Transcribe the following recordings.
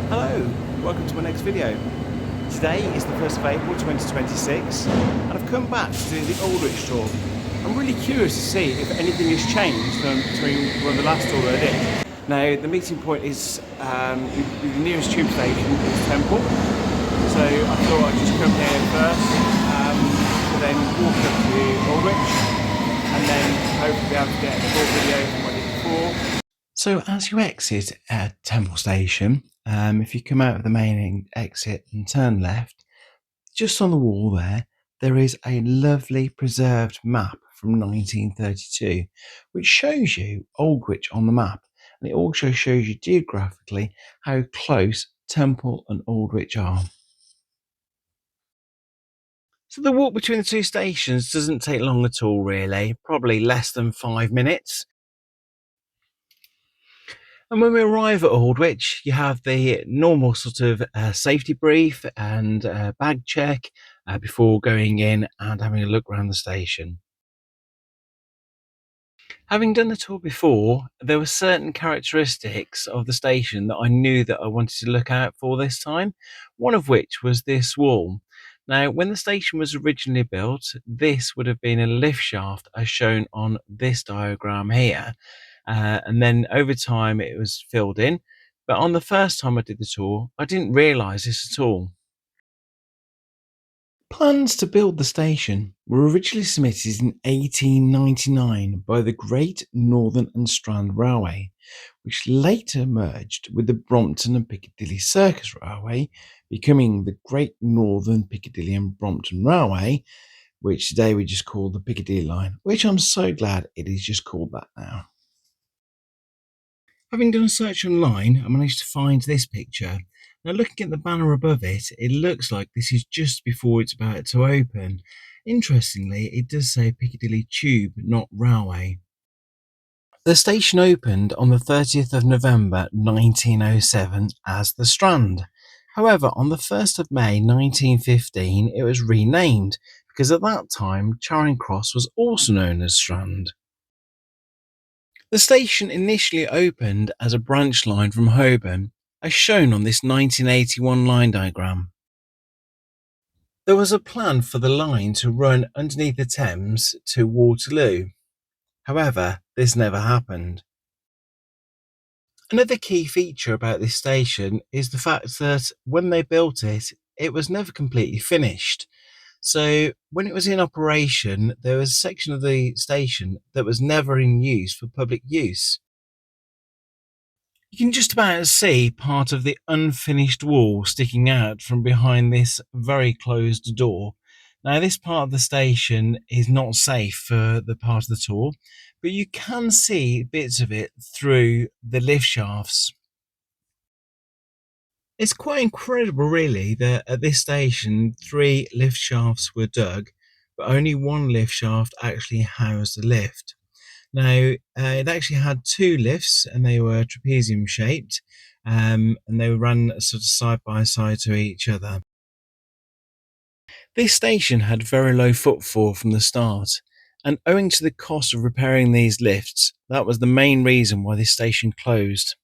Hello, welcome to my next video. Today is the 1st of April 2026 and I've come back to do the Aldwych tour. I'm really curious to see if anything has changed between the last tour I did. Now the meeting point is the nearest tube station is Temple, so I thought I'd just come here first and then walk up to Aldwych and then hopefully be able to get a full video from what I did before. So as you exit Temple Station, if you come out of the main exit and turn left, just on the wall there is a lovely preserved map from 1932, which shows you Aldwych on the map. And it also shows you geographically how close Temple and Aldwych are. So the walk between the two stations doesn't take long at all, really, probably less than 5 minutes. And when we arrive at Aldwych, you have the normal sort of safety brief and bag check before going in and having a look around the station. Having done the tour before, there were certain characteristics of the station that I knew that I wanted to look out for this time, one of which was this wall. Now, when the station was originally built, this would have been a lift shaft as shown on this diagram here. And then over time it was filled in, but on the first time I did the tour I didn't realise this at all. Plans to build the station were originally submitted in 1899 by the Great Northern and Strand Railway, which later merged with the Brompton and Piccadilly Circus Railway, becoming the Great Northern Piccadilly and Brompton Railway, which today we just call the Piccadilly line, which I'm so glad it is just called that now. Having done a search online, I managed to find this picture. Now looking at the banner above it, it looks like this is just before it's about to open. Interestingly, it does say Piccadilly Tube, not Railway. The station opened on the 30th of November 1907 as the Strand. However, on the 1st of May 1915 it was renamed, because at that time Charing Cross was also known as Strand. The station initially opened as a branch line from Holborn, as shown on this 1981 line diagram. There was a plan for the line to run underneath the Thames to Waterloo. However, this never happened. Another key feature about this station is the fact that when they built it, it was never completely finished. So when it was in operation, there was a section of the station that was never in use for public use. You can just about see part of the unfinished wall sticking out from behind this very closed door. Now this part of the station is not safe for the part of the tour, but you can see bits of it through the lift shafts. It's quite incredible really that at this station 3 lift shafts were dug, but only 1 lift shaft actually housed the lift. Now it actually had 2 lifts and they were trapezium shaped, and they ran sort of side by side to each other. This station had very low footfall from the start, and owing to the cost of repairing these lifts, that was the main reason why this station closed.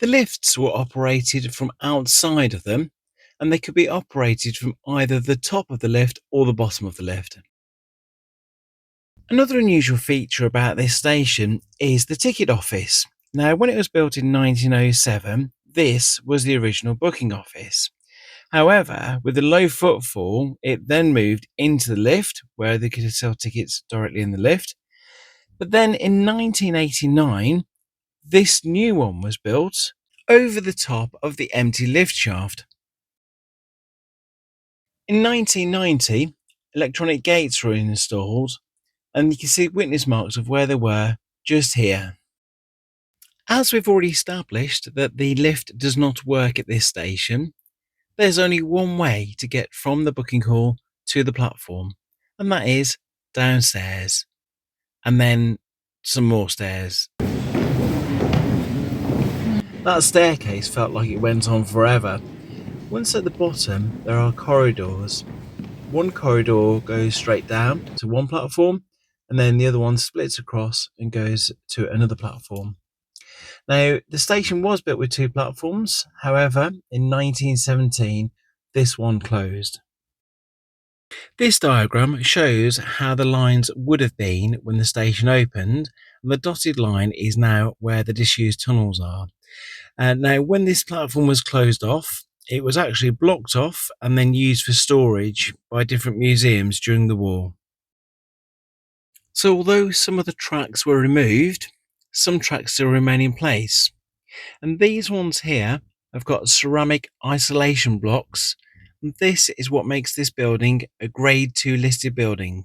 The lifts were operated from outside of them, and they could be operated from either the top of the lift or the bottom of the lift. Another unusual feature about this station is the ticket office. Now, when it was built in 1907, this was the original booking office. However, with the low footfall, it then moved into the lift, where they could sell tickets directly in the lift. But then in 1989, this new one was built over the top of the empty lift shaft. In 1990, electronic gates were installed, and you can see witness marks of where they were just here. As we've already established that the lift does not work at this station, there's only one way to get from the booking hall to the platform, and that is downstairs, and then some more stairs. That staircase felt like it went on forever. Once at the bottom, there are corridors. One corridor goes straight down to one platform, and then the other one splits across and goes to another platform. Now, the station was built with two platforms. However, in 1917, this one closed. This diagram shows how the lines would have been when the station opened, and the dotted line is now where the disused tunnels are. Now, when this platform was closed off, it was actually blocked off and then used for storage by different museums during the war. So although some of the tracks were removed, some tracks still remain in place. And these ones here have got ceramic isolation blocks. And this is what makes this building a Grade 2 listed building.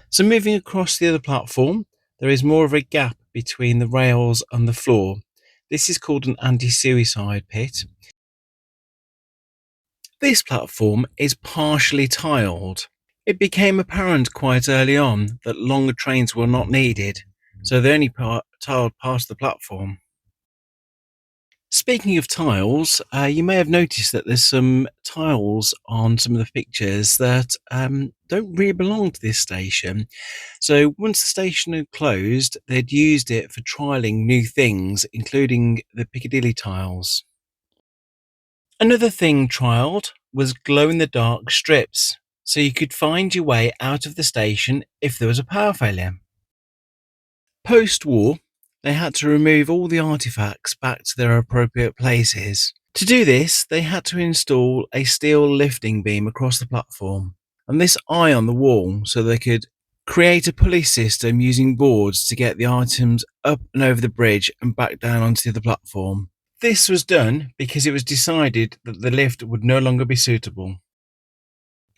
So moving across the other platform, there is more of a gap between the rails and the floor. This is called an anti-suicide pit. This platform is partially tiled. It became apparent quite early on that longer trains were not needed, so they only tiled past the platform. Speaking of tiles, you may have noticed that there's some tiles on some of the pictures that don't really belong to this station. So once the station had closed, they'd used it for trialling new things, including the Piccadilly tiles. Another thing trialled was glow-in-the-dark strips, so you could find your way out of the station if there was a power failure. Post-war, they had to remove all the artifacts back to their appropriate places. To do this, they had to install a steel lifting beam across the platform, and this eye on the wall so they could create a pulley system using boards to get the items up and over the bridge and back down onto the platform. This was done because it was decided that the lift would no longer be suitable.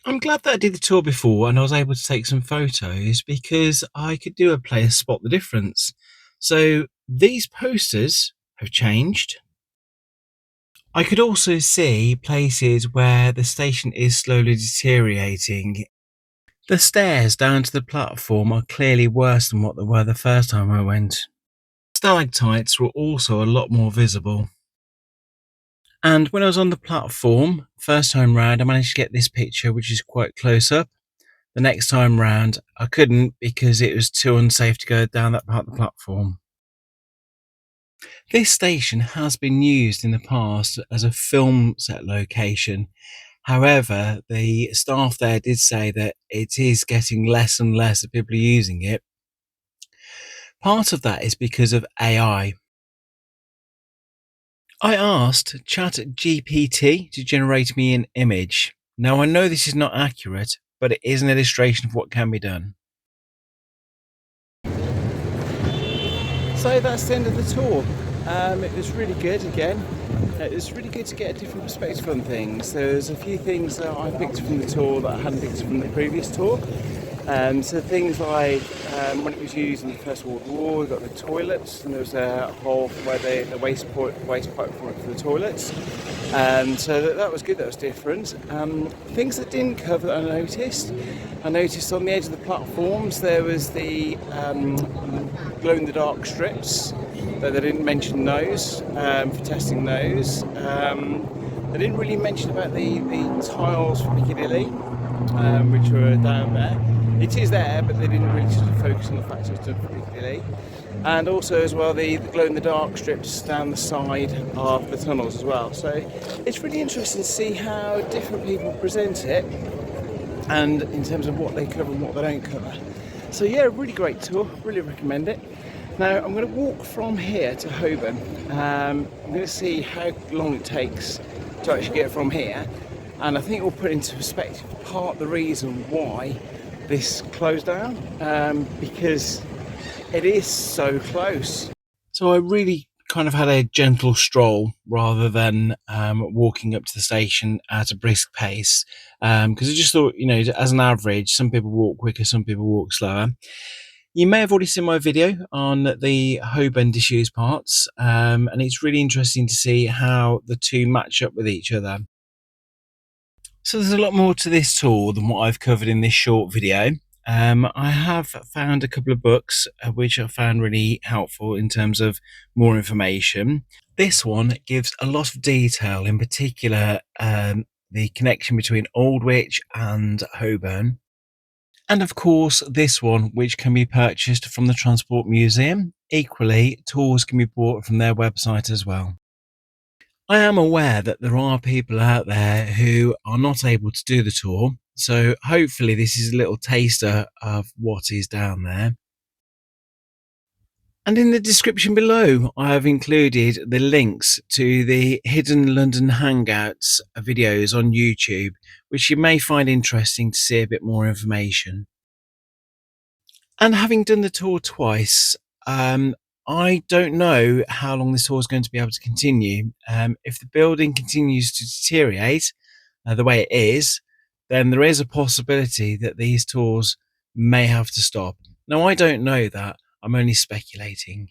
I'm glad that I did the tour before and I was able to take some photos because I could do a player spot the difference. So these posters have changed. I could also see places where the station is slowly deteriorating. The stairs down to the platform are clearly worse than what they were the first time I went. Stalactites were also a lot more visible. And when I was on the platform, first time round, I managed to get this picture, which is quite close up. The next time round, I couldn't because it was too unsafe to go down that part of the platform. This station has been used in the past as a film set location. However, the staff there did say that it is getting less and less of people using it. Part of that is because of AI. I asked ChatGPT to generate me an image. Now I know this is not accurate, but it is an illustration of what can be done. So that's the end of the tour. It was really good again. It was really good to get a different perspective on things. There's a few things that I picked from the tour that I hadn't picked from the previous tour. So things like when it was used in the First World War, we got the toilets, and there was a hole where the waste pipe for the toilets. So that was good, that was different. Things that didn't cover that I noticed on the edge of the platforms there was the glow-in-the-dark strips, though they didn't mention those for testing those. They didn't really mention about the tiles for Piccadilly, which were down there. It is there, but they didn't really sort of focus on the fact it was done for Piccadilly. And also as well the glow-in-the-dark strips down the side of the tunnels as well. So it's really interesting to see how different people present it and in terms of what they cover and what they don't cover. So yeah, really great tour, really recommend it. Now I'm going to walk from here to Holborn. I'm going to see how long it takes to actually get from here, and I think it will put into perspective part of the reason why this closed down, because it is so close. So I really kind of had a gentle stroll rather than walking up to the station at a brisk pace, because I just thought, you know, as an average, some people walk quicker, some people walk slower. You may have already seen my video on the Holborn disused parts, and it's really interesting to see how the two match up with each other. So there's a lot more to this tour than what I've covered in this short video. I have found a couple of books which I found really helpful in terms of more information. This one gives a lot of detail, in particular the connection between Aldwych and Holborn. And of course this one, which can be purchased from the Transport Museum. Equally, tours can be bought from their website as well. I am aware that there are people out there who are not able to do the tour, so hopefully this is a little taster of what is down there. And in the description below, I have included the links to the Hidden London Hangouts videos on YouTube, which you may find interesting to see a bit more information. And having done the tour twice, I don't know how long this tour is going to be able to continue. If the building continues to deteriorate the way it is, then there is a possibility that these tours may have to stop. Now, I don't know that. I'm only speculating.